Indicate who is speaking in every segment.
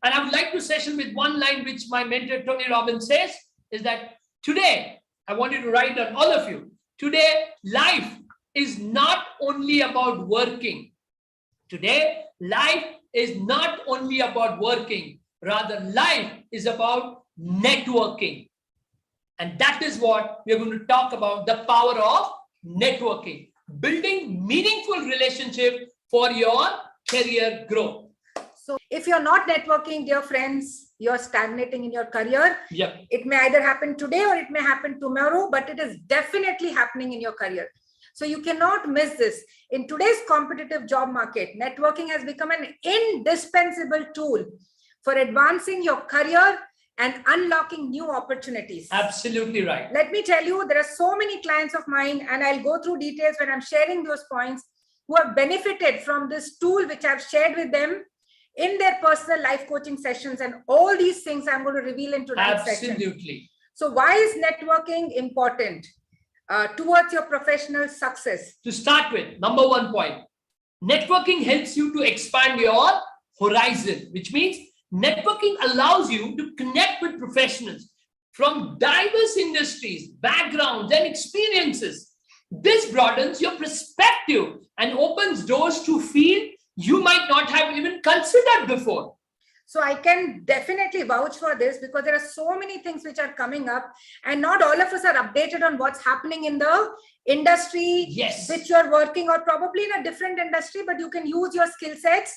Speaker 1: And I would like to session with one line which my mentor Tony Robbins says is that today, I want you to write on all of you, today life is not only about working. Today, life is not only about working, rather life is about networking. And that is what we're going to talk about, the power of networking, building meaningful relationship for your career growth.
Speaker 2: So if you're not networking, dear friends, you're stagnating in your career.
Speaker 1: Yep.
Speaker 2: It may either happen today or it may happen tomorrow, but it is definitely happening in your career. So you cannot miss this. In today's competitive job market, networking has become an indispensable tool for advancing your career and unlocking new opportunities.
Speaker 1: Absolutely right.
Speaker 2: Let me tell you, there are so many clients of mine, and I'll go through details when I'm sharing those points, who have benefited from this tool which I've shared with them in their personal life coaching sessions. And all these things I'm going to reveal in tonight's session.
Speaker 1: Absolutely.
Speaker 2: So why is networking important towards your professional success?
Speaker 1: To start with, number one point, networking helps you to expand your horizon, which means networking allows you to connect with professionals from diverse industries, backgrounds, and experiences. This broadens your perspective and opens doors to fields you might not have even considered before.
Speaker 2: So I can definitely vouch for this, because there are so many things which are coming up, and not all of us are updated on what's happening in the industry,
Speaker 1: yes,
Speaker 2: which you're working, or probably in a different industry, but you can use your skill sets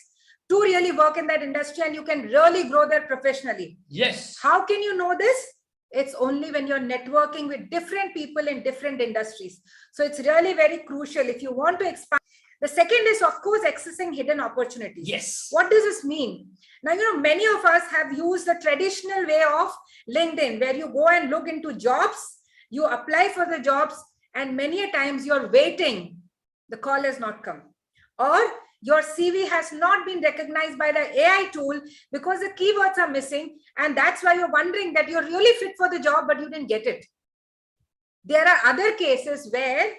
Speaker 2: to really work in that industry, and you can really grow there professionally.
Speaker 1: Yes.
Speaker 2: How can you know this? It's only when you're networking with different people in different industries. So it's really very crucial if you want to expand. The second is, of course, accessing hidden opportunities.
Speaker 1: Yes.
Speaker 2: What does this mean? Now, many of us have used the traditional way of LinkedIn, where you go and look into jobs, you apply for the jobs, and many a times you're waiting. The call has not come. Or your CV has not been recognized by the AI tool because the keywords are missing. And that's why you're wondering that you're really fit for the job, but you didn't get it. There are other cases where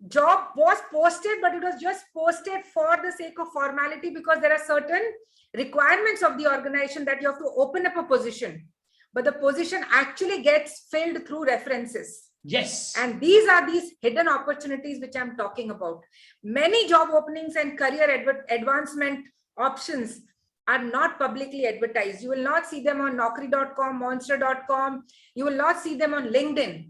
Speaker 2: job was posted, but it was just posted for the sake of formality, because there are certain requirements of the organization that you have to open up a position, but the position actually gets filled through references.
Speaker 1: Yes.
Speaker 2: And these are these hidden opportunities which I'm talking about. Many job openings and career advancement options are not publicly advertised. You will not see them on Naukri.com, Monster.com. You will not see them on LinkedIn.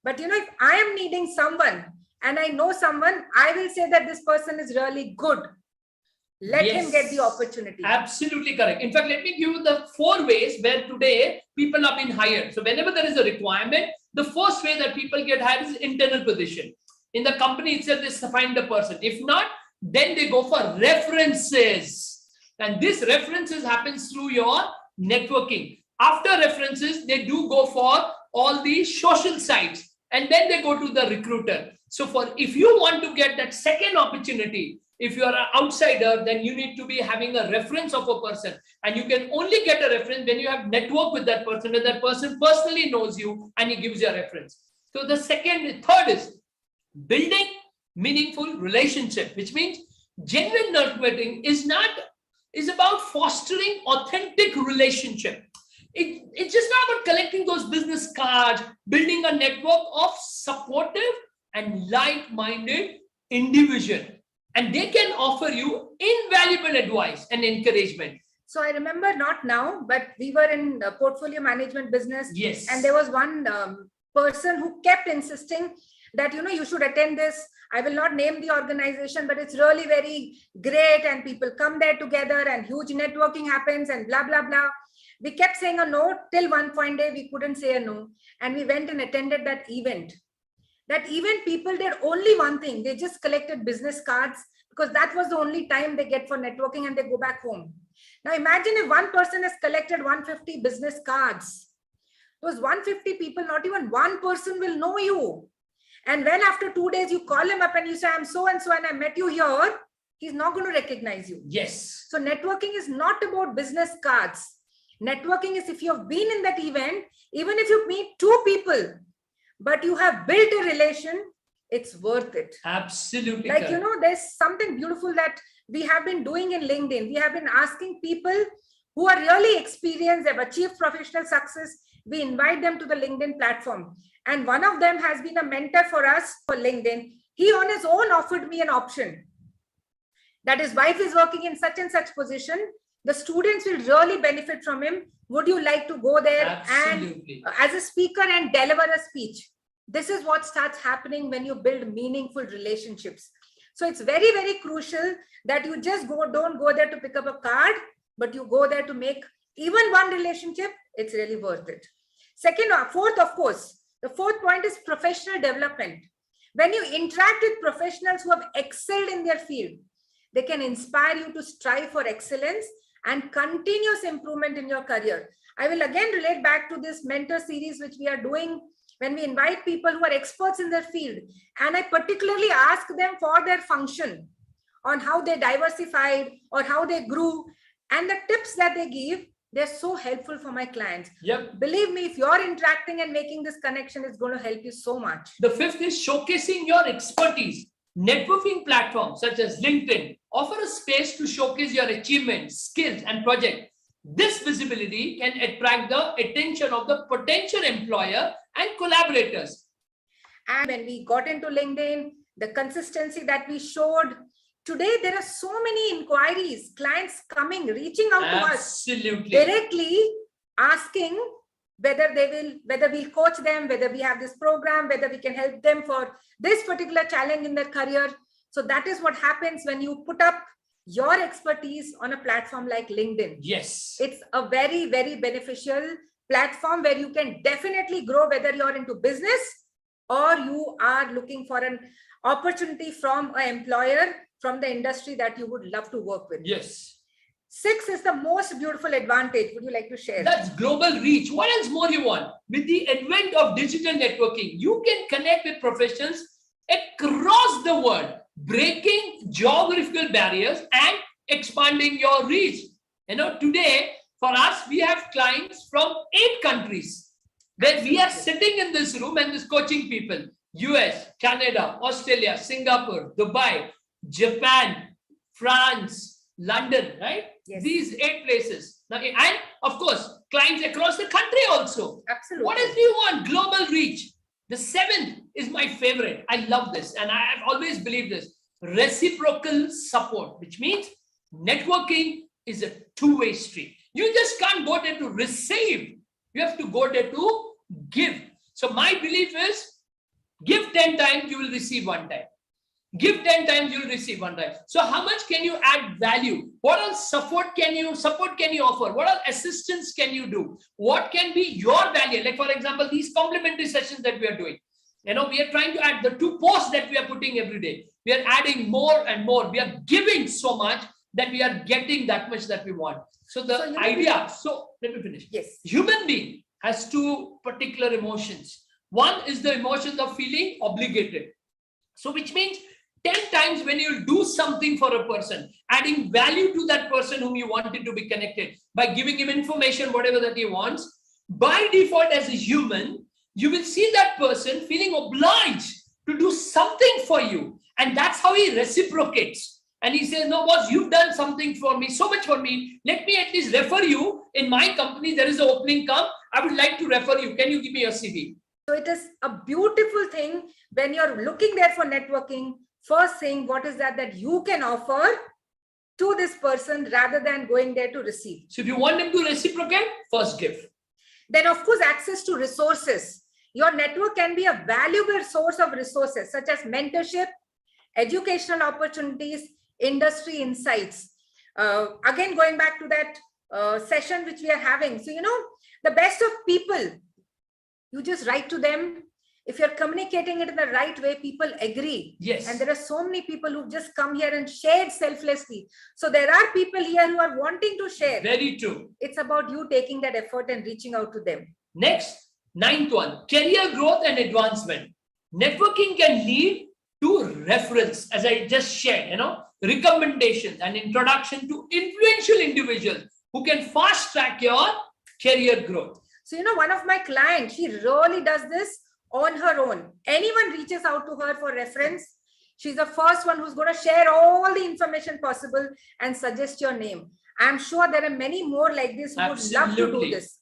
Speaker 2: But if I am needing someone and I know someone, I will say that this person is really good. Let him get the opportunity.
Speaker 1: Absolutely correct. In fact, let me give you the 4 ways where today people are being hired. So whenever there is a requirement, the first way that people get hired is internal position. In the company itself, they find the person. If not, then they go for references. And this references happens through your networking. After references, they do go for all the social sites. And then they go to the recruiter. So if you want to get that second opportunity, if you are an outsider, then you need to be having a reference of a person. And you can only get a reference when you have networked with that person, and that person personally knows you and he gives you a reference. So the third is building meaningful relationship, which means genuine networking is about fostering authentic relationship. It's just not about collecting those business cards, building a network of supportive and like-minded individuals. And they can offer you invaluable advice and encouragement.
Speaker 2: So I remember, not now, but we were in the portfolio management business.
Speaker 1: Yes.
Speaker 2: And there was one person who kept insisting that, you should attend this. I will not name the organization, but it's really very great. And people come there together and huge networking happens and blah, blah, blah. We kept saying a no till one point day we couldn't say a no. And we went and attended that event. That event, people did only one thing. They just collected business cards, because that was the only time they get for networking, and they go back home. Now imagine if one person has collected 150 business cards. Those 150 people, not even one person will know you. And when after 2 days you call him up and you say, I'm so and so and I met you here, he's not going to recognize you.
Speaker 1: Yes.
Speaker 2: So networking is not about business cards. Networking is if you have been in that event, even if you meet 2 people, but you have built a relation, it's worth it.
Speaker 1: Absolutely.
Speaker 2: Like, there's something beautiful that we have been doing in LinkedIn. We have been asking people who are really experienced, have achieved professional success, we invite them to the LinkedIn platform. And one of them has been a mentor for us for LinkedIn. He on his own offered me an option that his wife is working in such and such position. The students will really benefit from him. Would you like to go there
Speaker 1: Absolutely.
Speaker 2: and as a speaker and deliver a speech? This is what starts happening when you build meaningful relationships. So it's very, very crucial that you just don't go there to pick up a card, but you go there to make even one relationship. It's really worth it. Fourth, of course, the fourth point is professional development. When you interact with professionals who have excelled in their field, they can inspire you to strive for excellence and continuous improvement in your career. I will again relate back to this mentor series, which we are doing when we invite people who are experts in their field. And I particularly ask them for their function on how they diversified or how they grew. And the tips that they give, they're so helpful for my clients.
Speaker 1: Yep.
Speaker 2: Believe me, if you're interacting and making this connection, it's going to help you so much.
Speaker 1: The fifth is showcasing your expertise. Networking platforms such as LinkedIn offer a space to showcase your achievements, skills, and projects. This visibility can attract the attention of the potential employer and collaborators.
Speaker 2: And when we got into LinkedIn, the consistency that we showed, today there are so many inquiries, clients coming, reaching out to us directly, asking whether we'll coach them, whether we have this program, whether we can help them for this particular challenge in their career. So that is what happens when you put up your expertise on a platform like LinkedIn.
Speaker 1: Yes.
Speaker 2: It's a very, very beneficial platform where you can definitely grow, whether you're into business or you are looking for an opportunity from an employer, from the industry that you would love to work with.
Speaker 1: Yes.
Speaker 2: 6 is the most beautiful advantage. Would you like to share?
Speaker 1: That's global reach. What else more you want? With the advent of digital networking, you can connect with professionals across the world, breaking geographical barriers and expanding your reach. Today, for us, we have clients from 8 countries where we are sitting in this room and this coaching people. US, Canada, Australia, Singapore, Dubai, Japan, France, London, right?
Speaker 2: Yes.
Speaker 1: These 8 places. Now, and of course, clients across the country also.
Speaker 2: Absolutely.
Speaker 1: What else do you want? Global reach. The 7th is my favorite. I love this. And I have always believed this. Reciprocal support, which means networking is a two-way street. You just can't go there to receive. You have to go there to give. So my belief is give 10 times, you will receive 1 time. Give 10 times, you will receive 1 time. So how much can you add value? What else support can you offer? What else assistance can you do? What can be your value? Like for example, these complimentary sessions that we are doing. We are trying to add the 2 posts that we are putting every day. We are adding more and more. We are giving so much that we are getting that much that we want. So let me finish.
Speaker 2: Yes.
Speaker 1: Human being has 2 particular emotions. One is the emotion of feeling obligated. So which means 10 times when you do something for a person, adding value to that person whom you wanted to be connected by giving him information, whatever that he wants, by default as a human, you will see that person feeling obliged to do something for you. And that's how he reciprocates. And he says, no, boss, you've done something for me, so much for me. Let me at least refer you. In my company, there is an opening come. I would like to refer you. Can you give me your CV?
Speaker 2: So it is a beautiful thing when you're looking there for networking. First thing, what is that you can offer to this person rather than going there to receive?
Speaker 1: So if you want them to reciprocate, first give.
Speaker 2: Then of course, access to resources. Your network can be a valuable source of resources such as mentorship, educational opportunities, industry insights. Again, going back to that session which we are having. So, the best of people, you just write to them. If you're communicating it in the right way, people agree.
Speaker 1: Yes.
Speaker 2: And there are so many people who've just come here and shared selflessly. So there are people here who are wanting to share.
Speaker 1: Very true.
Speaker 2: It's about you taking that effort and reaching out to them.
Speaker 1: Next, 9th one, career growth and advancement. Networking can lead to reference, as I just shared, recommendations and introduction to influential individuals who can fast track your career growth.
Speaker 2: So, one of my clients, she really does this on her own. Anyone reaches out to her for reference, she's the first one who's going to share all the information possible and suggest your name. I'm sure there are many more like this who would love to do
Speaker 1: Absolutely.
Speaker 2: this.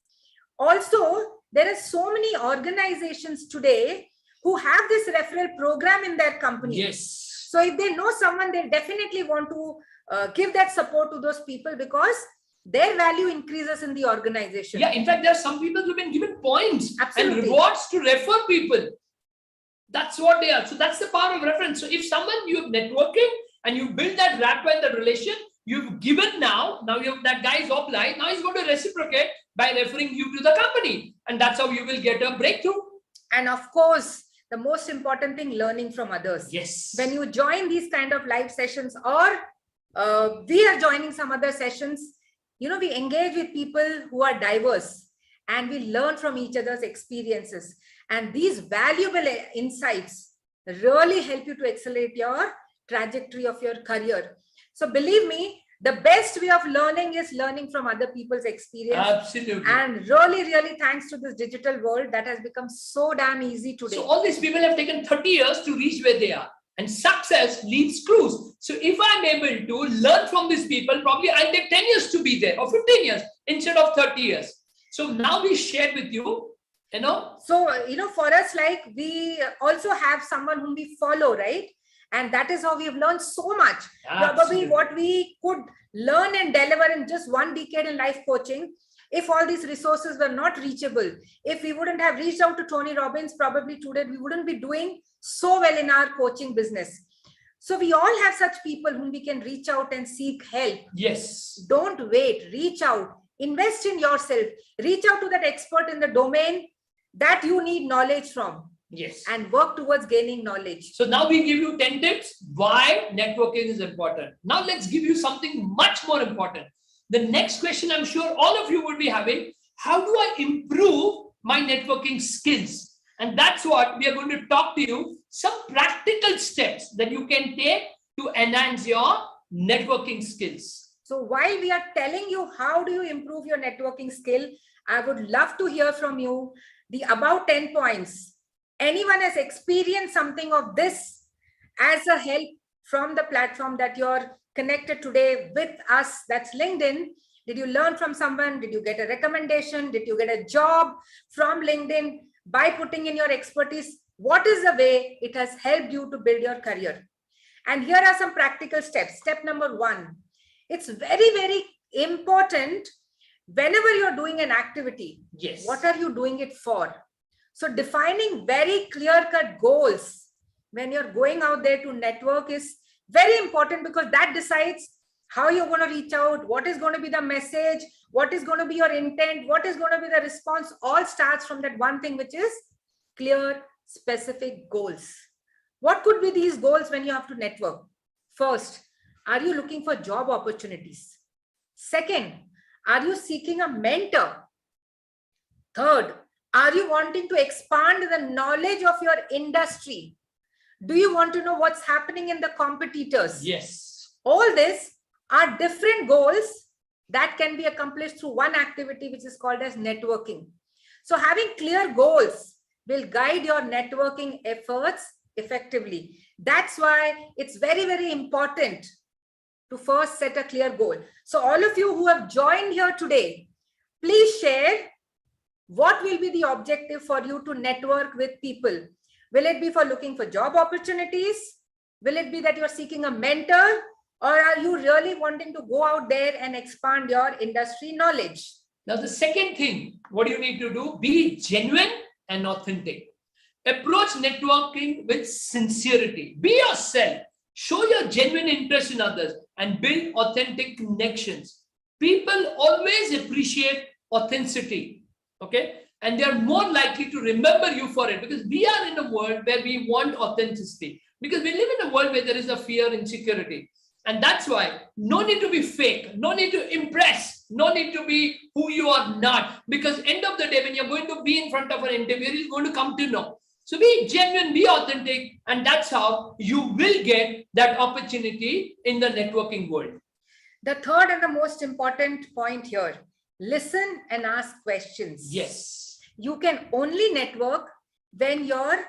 Speaker 2: Also, there are so many organizations today who have this referral program in their company.
Speaker 1: Yes.
Speaker 2: So if they know someone, they definitely want to give that support to those people, because their value increases in the organization.
Speaker 1: Yeah, in fact, there are some people who've been given points
Speaker 2: Absolutely.
Speaker 1: and rewards to refer people. That's what they are. So that's the power of reference. So if someone you're networking and you build that rapport and that relation, you've given now you have, that guy is obliged. Now he's going to reciprocate by referring you to the company, and that's how you will get a breakthrough.
Speaker 2: And of course, the most important thing, learning from others.
Speaker 1: Yes.
Speaker 2: When you join these kind of live sessions, or we are joining some other sessions, you know, we engage with people who are diverse and we learn from each other's experiences. And these valuable insights really help you to accelerate your trajectory of your career. So believe me, the best way of learning is learning from other people's experience.
Speaker 1: Absolutely.
Speaker 2: And really thanks to this digital world, that has become so damn easy today.
Speaker 1: So all these people have taken 30 years to reach where they are, and success leaves clues. So if I'm able to learn from these people, probably I'll take 10 years to be there, or 15 years instead of 30 years. So now we shared with you, you know.
Speaker 2: So, you know, for us, like, we also have someone whom we follow, right? And that is how we have learned so much. Probably what we could learn and deliver in just 1 decade in life coaching, if all these resources were not reachable, if we wouldn't have reached out to Tony Robbins, probably today we wouldn't be doing so well in our coaching business. So we all have such people whom we can reach out and seek help.
Speaker 1: Yes.
Speaker 2: Don't wait, reach out, invest in yourself, reach out to that expert in the domain that you need knowledge from.
Speaker 1: Yes.
Speaker 2: And work towards gaining knowledge.
Speaker 1: So now we give you 10 tips why networking is important. Now let's give you something much more important. The next question I'm sure all of you will be having: how do I improve my networking skills? And that's what we are going to talk to you, some practical steps that you can take to enhance your networking skills.
Speaker 2: So while we are telling you how do you improve your networking skill, I would love to hear from you the about 10 points. Anyone has experienced something of this as a help from the platform that you're connected today with us, that's LinkedIn? Did you learn from someone? Did you get a recommendation? Did you get a job from LinkedIn by putting in your expertise? What is the way it has helped you to build your career? And here are some practical steps. Step number 1, it's very important whenever you're doing an activity.
Speaker 1: Yes.
Speaker 2: What are you doing it for? So defining very clear-cut goals when you're going out there to network is very important, because that decides how you're going to reach out, what is going to be the message, what is going to be your intent, what is going to be the response. All starts from that one thing, which is clear, specific goals. What could be these goals when you have to network? First, are you looking for job opportunities? Second, are you seeking a mentor? Third, are you wanting to expand the knowledge of your industry? Do you want to know what's happening in the competitors?
Speaker 1: Yes.
Speaker 2: All this are different goals that can be accomplished through one activity, which is called as networking. So having clear goals will guide your networking efforts effectively. That's why it's very important to first set a clear goal. So all of you who have joined here today, please share what will be the objective for you to network with people. Will it be for looking for job opportunities? Will it be that you're seeking a mentor? Or are you really wanting to go out there and expand your industry knowledge?
Speaker 1: Now, the second thing, what you need to do, be genuine and authentic. Approach networking with sincerity. Be yourself. Show your genuine interest in others and build authentic connections. People always appreciate authenticity. Okay, and they are more likely to remember you for it, because we are in a world where we want authenticity, because we live in a world where there is a fear, insecurity, and that's why no need to be fake, no need to impress, no need to be who you are not, because end of the day when you're going to be in front of an interviewer, he's going to come to know. So be genuine, be authentic, and that's how you will get that opportunity in the networking world.
Speaker 2: The third and the most important point here: listen and ask questions.
Speaker 1: Yes.
Speaker 2: You can only network when you're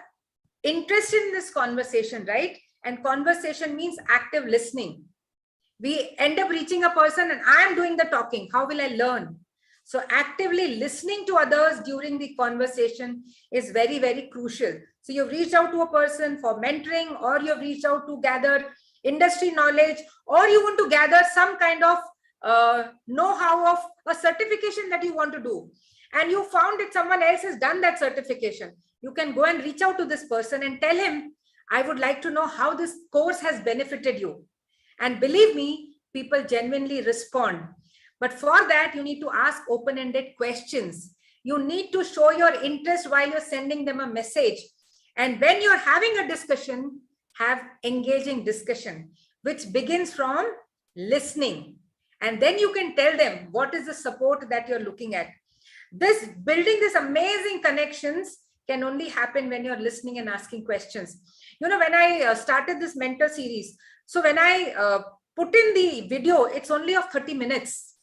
Speaker 2: interested in this conversation, right? And conversation means active listening. We end up reaching a person and I am doing the talking. How will I learn? So actively listening to others during the conversation is very, very crucial. So you've reached out to a person for mentoring, or you've reached out to gather industry knowledge, or you want to gather some kind of know-how of a certification that you want to do. And you found that someone else has done that certification. You can go and reach out to this person and tell him, I would like to know how this course has benefited you. And believe me, people genuinely respond. But for that, you need to ask open-ended questions. You need to show your interest while you're sending them a message. And when you're having a discussion, have engaging discussion, which begins from listening. And then you can tell them what is the support that you're looking at. This building this amazing connections can only happen when you're listening and asking questions. You know, when I started this mentor series, so when I put in the video, it's only of 30 minutes.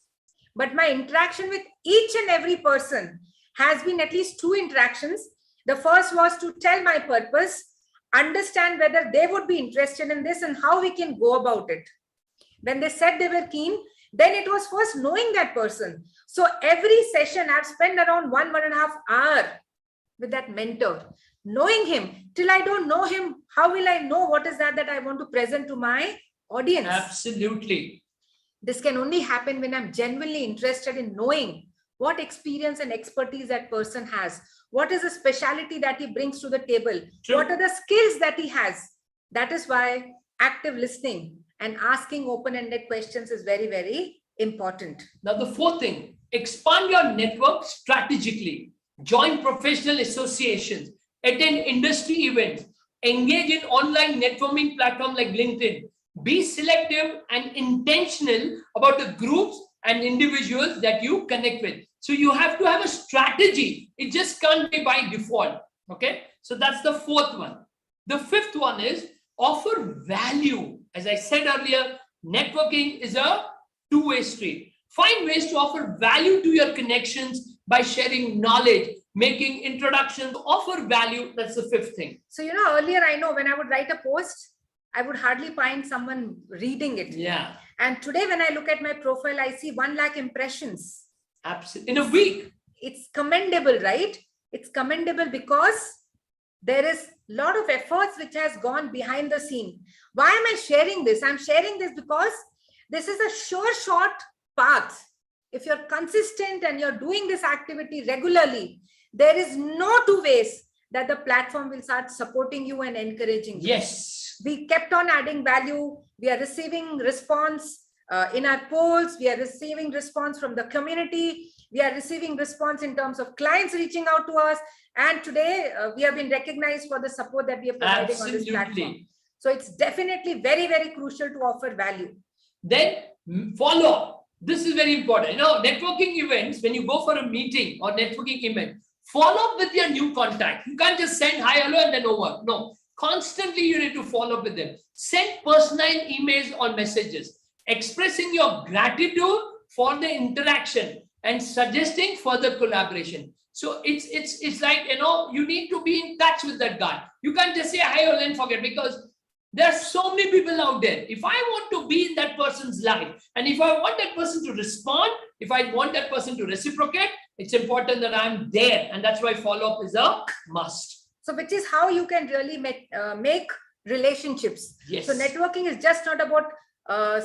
Speaker 2: But my interaction with each and every person has been at least 2 interactions. The first was to tell my purpose, understand whether they would be interested in this and how we can go about it. When they said they were keen, then it was first knowing that person. So every session I've spent around 1.5 hours with that mentor, knowing him. Till I don't know him, how will I know what is that I want to present to my audience?
Speaker 1: Absolutely.
Speaker 2: This can only happen when I'm genuinely interested in knowing what experience and expertise that person has. What is the specialty that he brings to the table?
Speaker 1: True.
Speaker 2: What are the skills that he has? That is why active listening and asking open-ended questions is very, very important.
Speaker 1: Now, the fourth thing, expand your network strategically. Join professional associations, attend industry events, engage in online networking platforms like LinkedIn. Be selective and intentional about the groups and individuals that you connect with. So you have to have a strategy. It just can't be by default. Okay. So that's the fourth one. The fifth one is offer value. As I said earlier, networking is a two-way street. Find ways to offer value to your connections by sharing knowledge, making introductions, offer value. That's the fifth thing.
Speaker 2: So, you know, earlier I know when I would write a post, I would hardly find someone reading it.
Speaker 1: Yeah.
Speaker 2: And today when I look at my profile, I see 1 lakh impressions.
Speaker 1: Absolutely. In a week.
Speaker 2: It's commendable, right? It's commendable because there is a lot of efforts which has gone behind the scene. Why am I sharing this? I'm sharing this because this is a sure short path. If you're consistent and you're doing this activity regularly, there is no 2 ways that the platform will start supporting you and encouraging you.
Speaker 1: Yes.
Speaker 2: We kept on adding value. We are receiving response in our polls. We are receiving response from the community. We are receiving response in terms of clients reaching out to us. And today we have been recognized for the support that we are providing on this platform. So it's definitely very, very crucial to offer value.
Speaker 1: Then follow up. This is very important. You know, networking events, when you go for a meeting or networking event, follow up with your new contact. You can't just send hi, hello, and then over. No, constantly you need to follow up with them. Send personalized emails or messages, expressing your gratitude for the interaction and suggesting further collaboration. So it's like, you know, you need to be in touch with that guy. You can't just say hi, hello, and forget, because there are so many people out there. If I want to be in that person's life, and if I want that person to respond, if I want that person to reciprocate, it's important that I'm there. And that's why follow-up is a must.
Speaker 2: So which is how you can really make relationships.
Speaker 1: Yes.
Speaker 2: So networking is just not about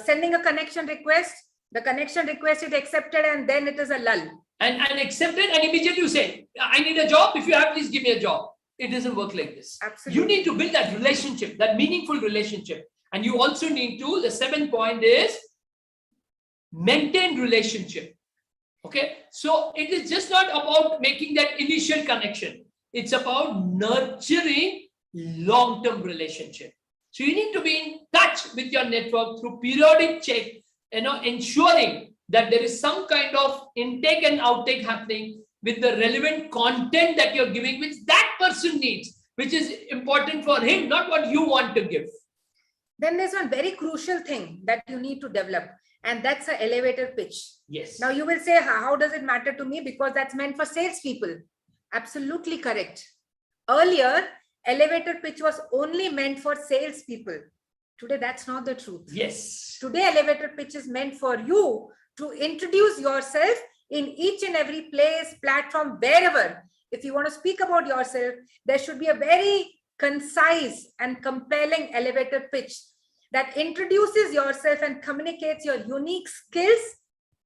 Speaker 2: sending a connection request. The connection request is accepted and then it is a lull.
Speaker 1: And accepted, and immediately you say, I need a job. If you have, please give me a job. It doesn't work like this.
Speaker 2: Absolutely.
Speaker 1: You need to build that relationship, that meaningful relationship. And you also need to, the 7th point is maintain relationship. Okay. So it is just not about making that initial connection. It's about nurturing long-term relationship. So you need to be in touch with your network through periodic check, you know, ensuring that there is some kind of intake and outtake happening with the relevant content that you're giving, which that person needs, which is important for him, not what you want to give.
Speaker 2: Then there's one very crucial thing that you need to develop, and that's an elevator pitch.
Speaker 1: Yes.
Speaker 2: Now you will say, how does it matter to me? Because that's meant for salespeople. Absolutely correct. Earlier, elevator pitch was only meant for salespeople. Today, that's not the truth.
Speaker 1: Yes.
Speaker 2: Today, elevator pitch is meant for you to introduce yourself in each and every place, platform, wherever. If you want to speak about yourself, there should be a very concise and compelling elevator pitch that introduces yourself and communicates your unique skills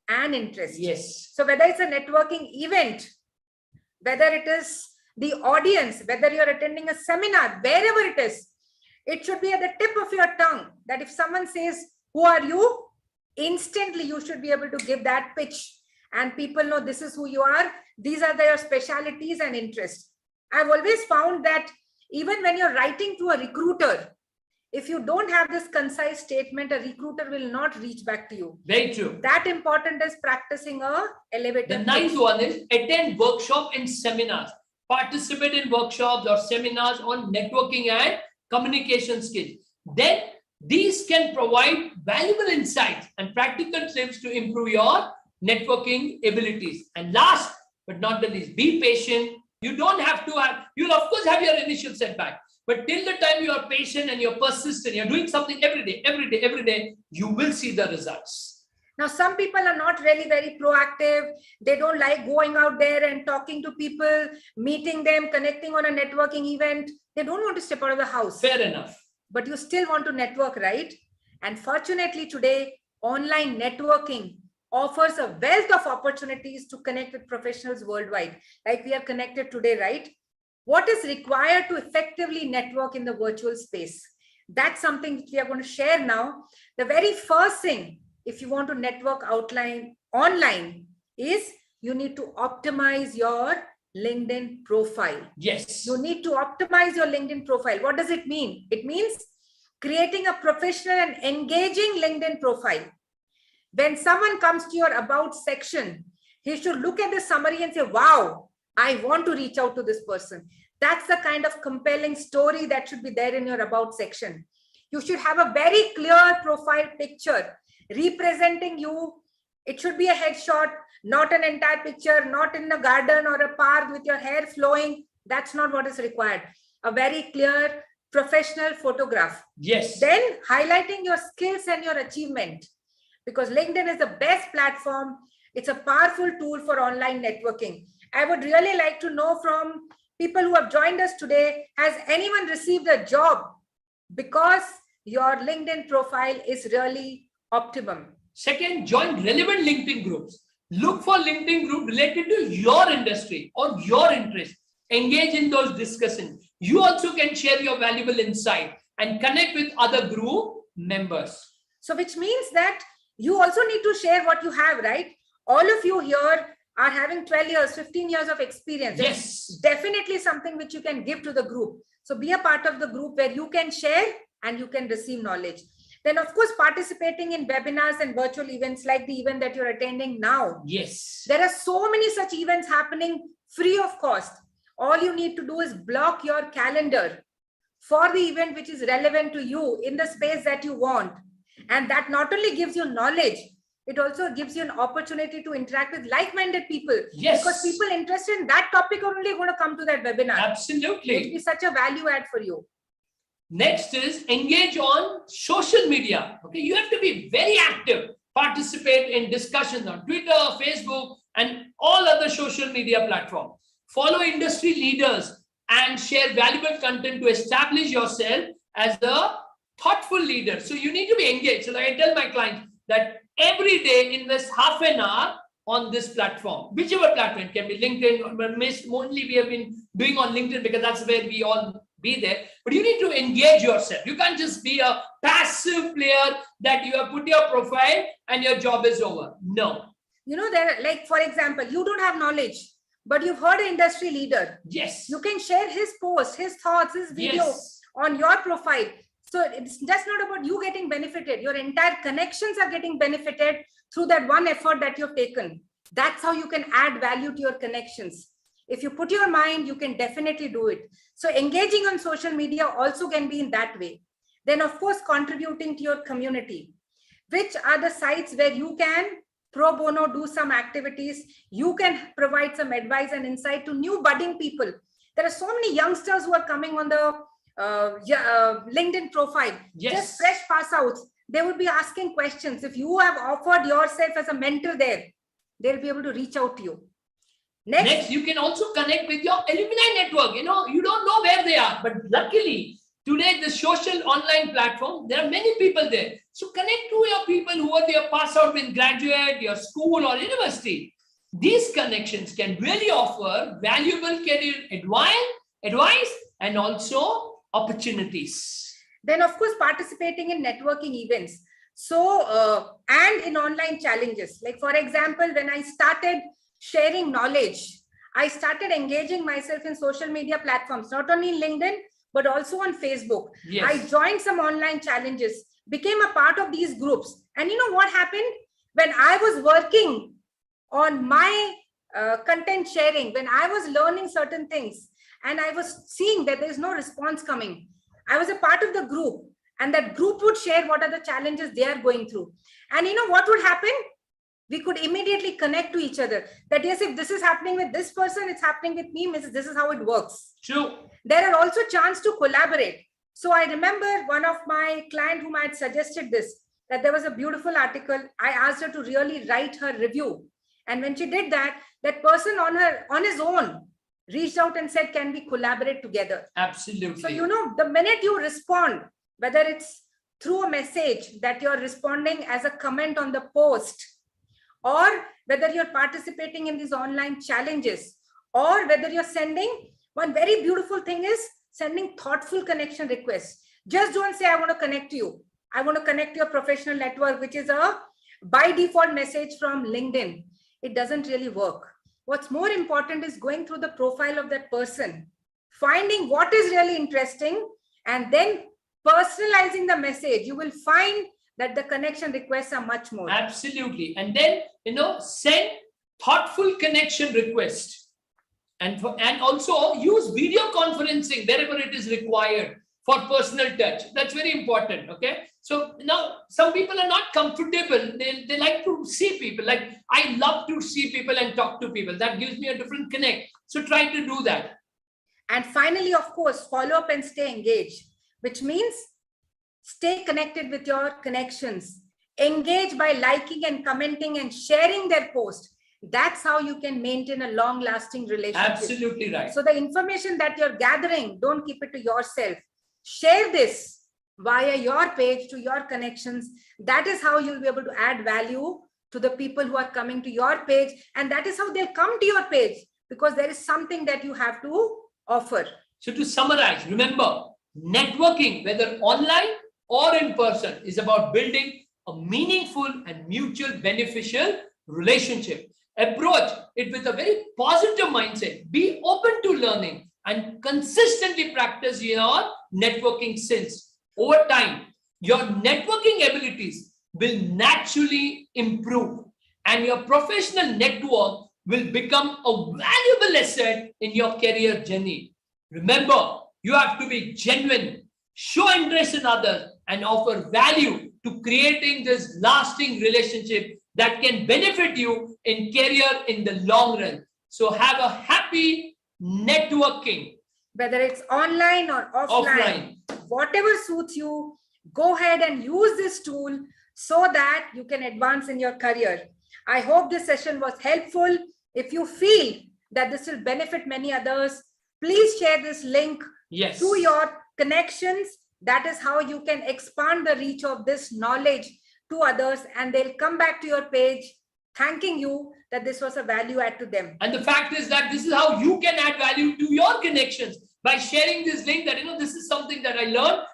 Speaker 2: and interests.
Speaker 1: Yes.
Speaker 2: So whether it's a networking event, whether it is the audience, whether you're attending a seminar, wherever it is, it should be at the tip of your tongue that if someone says, who are you? Instantly, you should be able to give that pitch and people know this is who you are. These are their specialities and interests. I've always found that even when you're writing to a recruiter, if you don't have this concise statement, a recruiter will not reach back to you.
Speaker 1: Very true.
Speaker 2: That important is practicing a elevator.
Speaker 1: The ninth one is attend workshop and seminars. Participate in workshops or seminars on networking and communication skills. Then these can provide valuable insights and practical tips to improve your networking abilities. And last but not the least, be patient. You don't have to have, you'll of course have your initial setback, but till the time you are patient and you're persistent, you're doing something every day, you will see the results.
Speaker 2: Now, some people are not really very proactive. They don't like going out there and talking to people, meeting them, connecting on a networking event. They don't want to step out of the house.
Speaker 1: Fair enough.
Speaker 2: But you still want to network, right? And fortunately today, online networking offers a wealth of opportunities to connect with professionals worldwide, like we are connected today, right? What is required to effectively network in the virtual space? That's something that we are going to share now. The very first thing, if you want to network online, is you need to optimize your LinkedIn profile.
Speaker 1: Yes.
Speaker 2: You need to optimize your LinkedIn profile. What does it mean? It means creating a professional and engaging LinkedIn profile. When someone comes to your about section, he should look at the summary and say, wow, I want to reach out to this person. That's the kind of compelling story that should be there in your about section. You should have a very clear profile picture representing you. It should be a headshot, not an entire picture, not in a garden or a park with your hair flowing. That's not what is required. A very clear professional photograph.
Speaker 1: Yes.
Speaker 2: Then highlighting your skills and your achievement, because LinkedIn is the best platform. It's a powerful tool for online networking. I would really like to know from people who have joined us today, has anyone received a job because your LinkedIn profile is really optimum?
Speaker 1: Second, join relevant LinkedIn groups. Look for LinkedIn group related to your industry or your interest. Engage in those discussions. You also can share your valuable insight and connect with other group members.
Speaker 2: So which means that you also need to share what you have, right? All of you here are having 12 years, 15 years of experience.
Speaker 1: Yes.
Speaker 2: It's definitely something which you can give to the group. So be a part of the group where you can share and you can receive knowledge. Then, of course, participating in webinars and virtual events like the event that you're attending now.
Speaker 1: Yes.
Speaker 2: There are so many such events happening free of cost. All you need to do is block your calendar for the event which is relevant to you in the space that you want. And that not only gives you knowledge, it also gives you an opportunity to interact with like-minded people.
Speaker 1: Yes.
Speaker 2: Because people interested in that topic are only going to come to that webinar.
Speaker 1: Absolutely.
Speaker 2: It will be such a value add for you.
Speaker 1: Next is engage on social media. Okay, you have to be very active. Participate in discussions on Twitter, Facebook, and all other social media platforms. Follow industry leaders and share valuable content to establish yourself as a thoughtful leader. So you need to be engaged. So like I tell my clients that every day invest half an hour on this platform, whichever platform. It can be LinkedIn, but mostly we have been doing on LinkedIn because that's where we all be there. But you need to engage yourself. You can't just be a passive player that you have put your profile and your job is over. No.
Speaker 2: You know, there, like for example, you don't have knowledge, but you've heard an industry leader.
Speaker 1: Yes.
Speaker 2: You can share his post, his thoughts, his video on your profile. So it's just not about you getting benefited. Your entire connections are getting benefited through that one effort that you've taken. That's how you can add value to your connections. If you put your mind, you can definitely do it. So engaging on social media also can be in that way. Then of course, contributing to your community. Which are the sites where you can pro bono do some activities? You can provide some advice and insight to new budding people. There are so many youngsters who are coming on the LinkedIn profile,
Speaker 1: Yes.
Speaker 2: just fresh pass outs, they would be asking questions. If you have offered yourself as a mentor there, they'll be able to reach out to you.
Speaker 1: Next, you can also connect with your alumni network. You don't know where they are, but luckily today the social online platform, there are many people there. So connect to your people who are there, pass out with graduate, your school or university. These connections can really offer valuable career advice and also opportunities.
Speaker 2: Then, of course, participating in networking events. So, and in online challenges. Like, for example, when I started sharing knowledge, I started engaging myself in social media platforms, not only in LinkedIn, but also on Facebook.
Speaker 1: Yes.
Speaker 2: I joined some online challenges, became a part of these groups. And you know what happened? When I was working on my content sharing, when I was learning certain things and I was seeing that there is no response coming, I was a part of the group, and that group would share what are the challenges they are going through. And you know what would happen? We could immediately connect to each other that yes, if this is happening with this person, it's happening with me, this is how it works.
Speaker 1: True.
Speaker 2: There are also chance to collaborate. So I remember one of my client whom I had suggested this, that there was a beautiful article. I asked her to really write her review. And when she did that, that person on his own reached out and said, can we collaborate together?
Speaker 1: Absolutely.
Speaker 2: So, the minute you respond, whether it's through a message that you're responding as a comment on the post, or whether you're participating in these online challenges, or whether you're sending, one very beautiful thing is sending thoughtful connection requests. Just don't say, I want to connect to you. I want to connect to your professional network, which is a by default message from LinkedIn. It doesn't really work. What's more important is going through the profile of that person, finding what is really interesting, and then personalizing the message. You will find that the connection requests are much more.
Speaker 1: Absolutely. And then, send thoughtful connection request. And also use video conferencing wherever it is required for personal touch. That's very important. Okay. So now some people are not comfortable. They like to see people. Like, I love to see people and talk to people. That gives me a different connect. So try to do that.
Speaker 2: And finally, of course, follow up and stay engaged, which means stay connected with your connections. Engage by liking and commenting and sharing their post. That's how you can maintain a long-lasting relationship.
Speaker 1: Absolutely right.
Speaker 2: So the information that you're gathering, don't keep it to yourself. Share this via your page to your connections. That is how you'll be able to add value to the people who are coming to your page. And that is how they'll come to your page, because there is something that you have to offer.
Speaker 1: So to summarize, remember, networking, whether online or in person, is about building a meaningful and mutual beneficial relationship. Approach it with a very positive mindset. Be open to learning and consistently practice your networking skills. Over time, your networking abilities will naturally improve, and your professional network will become a valuable asset in your career journey. Remember, you have to be genuine, show interest in others, and offer value to creating this lasting relationship that can benefit you in career in the long run. So have a happy networking.
Speaker 2: Whether it's online or offline, whatever suits you, go ahead and use this tool so that you can advance in your career. I hope this session was helpful. If you feel that this will benefit many others, please share this link to your connections. That is how you can expand the reach of this knowledge to others, and they'll come back to your page thanking you that this was a value add to them.
Speaker 1: And the fact is that this is how you can add value to your connections by sharing this link that, this is something that I learned